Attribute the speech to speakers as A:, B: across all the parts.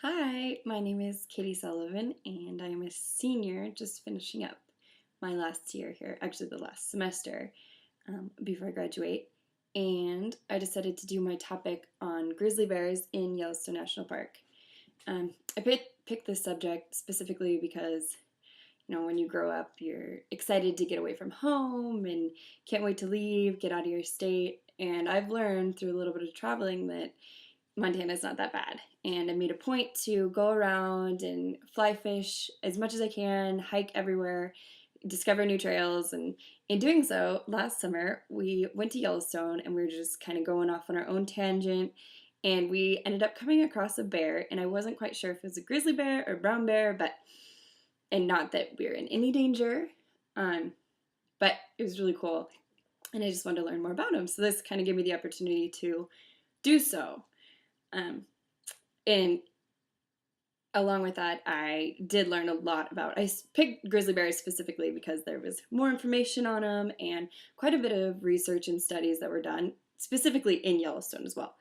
A: Hi, my name is Katie Sullivan, and I am a senior just finishing up my last year here, actually, the last semester before I graduate. And I decided to do my topic on grizzly bears in Yellowstone National Park. I picked this subject specifically because, when you grow up, you're excited to get away from home and can't wait to leave, get out of your state. And I've learned through a little bit of traveling that Montana's not that bad. And I made a point to go around and fly fish as much as I can, hike everywhere, discover new trails. And in doing so, last summer, we went to Yellowstone and we were just kind of going off on our own tangent. And we ended up coming across a bear, and I wasn't quite sure if it was a grizzly bear or brown bear, and not that we were in any danger. But it was really cool. And I just wanted to learn more about him. So this kind of gave me the opportunity to do so. And along with that, I did learn a lot I picked grizzly bears specifically because there was more information on them and quite a bit of research and studies that were done, specifically in Yellowstone as well.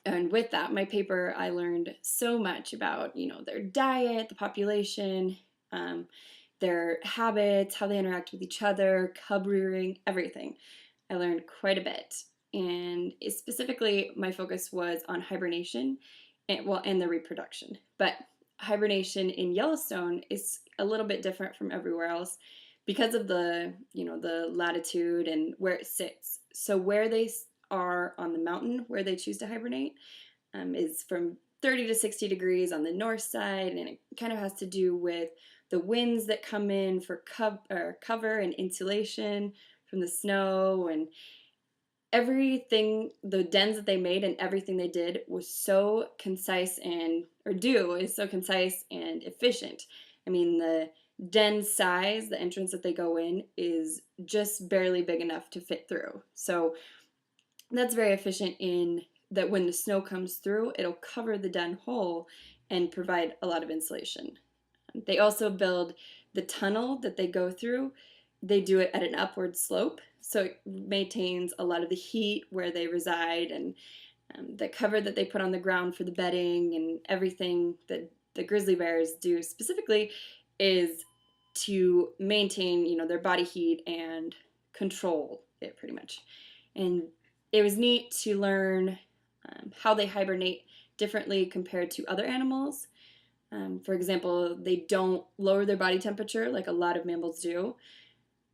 A: And with that, my paper, I learned so much about, their diet, the population, their habits, how they interact with each other, cub rearing, everything. I learned quite a bit. And specifically, my focus was on hibernation and the reproduction. But hibernation in Yellowstone is a little bit different from everywhere else because of the latitude and where it sits. So where they are on the mountain, where they choose to hibernate, is from 30 to 60 degrees on the north side, and it kind of has to do with the winds that come in for cover and insulation from the snow, and everything, the dens that they made and everything they did was so concise is so concise and efficient. I mean, the den size, the entrance that they go in, is just barely big enough to fit through. So that's very efficient in that when the snow comes through, it'll cover the den whole and provide a lot of insulation. They also build the tunnel that they go through. They do it at an upward slope, so it maintains a lot of the heat where they reside, and the cover that they put on the ground for the bedding and everything that the grizzly bears do specifically is to maintain, their body heat and control it pretty much. And it was neat to learn how they hibernate differently compared to other animals. For example, they don't lower their body temperature like a lot of mammals do.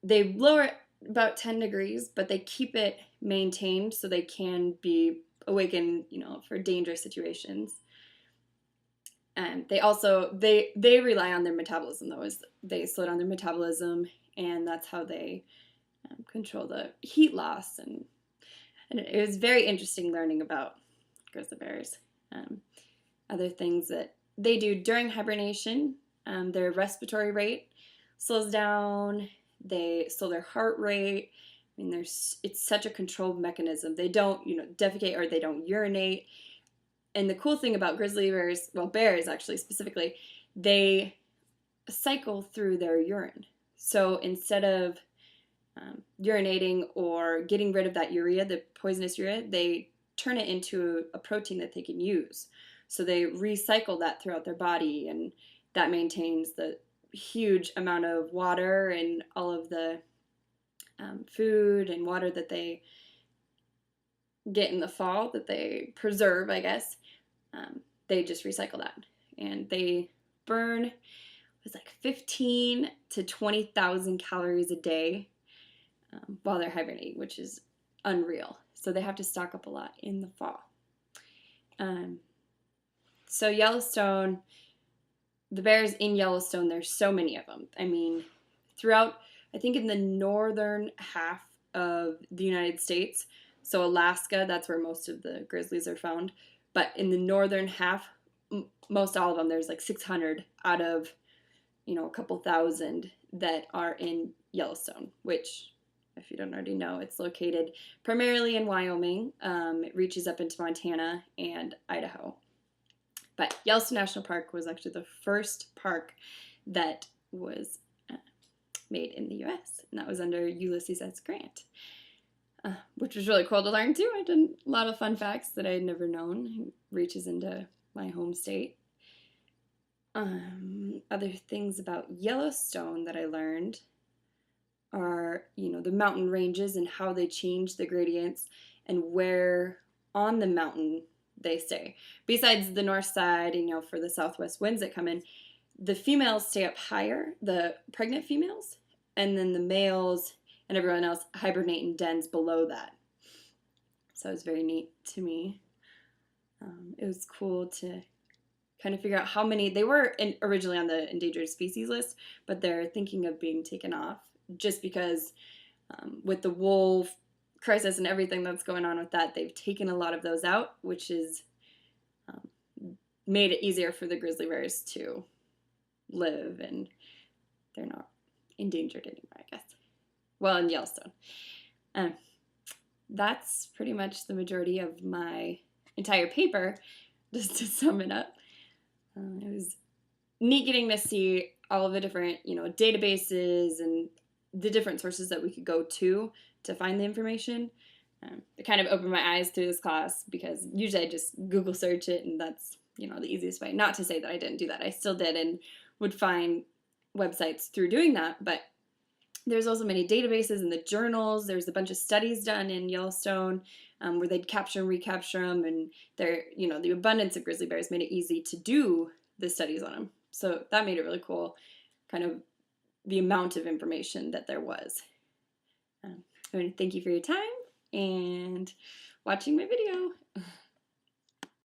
A: They lower it about 10 degrees, but they keep it maintained so they can be awakened, for dangerous situations. And they rely on their metabolism, though, as they slow down their metabolism, and that's how they control the heat loss. And it was very interesting learning about grizzly bears. Other things that they do during hibernation, their respiratory rate slows down. They slow their heart rate. I mean, it's such a controlled mechanism. They don't, defecate, or they don't urinate. And the cool thing about grizzly bears, well, bears actually specifically, they cycle through their urine. So instead of urinating or getting rid of that urea, the poisonous urea, they turn it into a protein that they can use. So they recycle that throughout their body, and that maintains the huge amount of water and all of the food and water that they get in the fall that they preserve, I guess. They just recycle that, and they burn, it was like 15 to 20,000 calories a day while they're hibernating, which is unreal. So they have to stock up a lot in the fall. So Yellowstone, the bears in Yellowstone, there's so many of them. I mean, throughout, I think in the northern half of the United States, so Alaska, that's where most of the grizzlies are found. But in the northern half, most all of them, there's like 600 out of, a couple thousand that are in Yellowstone, which, if you don't already know, it's located primarily in Wyoming. It reaches up into Montana and Idaho. But Yellowstone National Park was actually the first park that was made in the U.S., and that was under Ulysses S. Grant, which was really cool to learn, too. I did a lot of fun facts that I had never known. It reaches into my home state. Other things about Yellowstone that I learned are, the mountain ranges and how they change the gradients and where on the mountain they stay. Besides the north side, and for the southwest winds that come in, the females stay up higher, the pregnant females, and then the males and everyone else hibernate in dens below that. So it was very neat to me. It was cool to kind of figure out how many. They were originally on the endangered species list, but they're thinking of being taken off just because with the wolf crisis and everything that's going on with that, they've taken a lot of those out, which is made it easier for the grizzly bears to live, and they're not endangered anymore, I guess. Well, in Yellowstone. That's pretty much the majority of my entire paper, just to sum it up. It was neat getting to see all of the different, databases and the different sources that we could go to find the information. It kind of opened my eyes through this class, because usually I just Google search it, and that's, the easiest way. Not to say that I didn't do that. I still did and would find websites through doing that, but there's also many databases in the journals. There's a bunch of studies done in Yellowstone where they'd capture and recapture them, and the abundance of grizzly bears made it easy to do the studies on them. So that made it really cool, kind of the amount of information that there was. I want to thank you for your time and watching my video.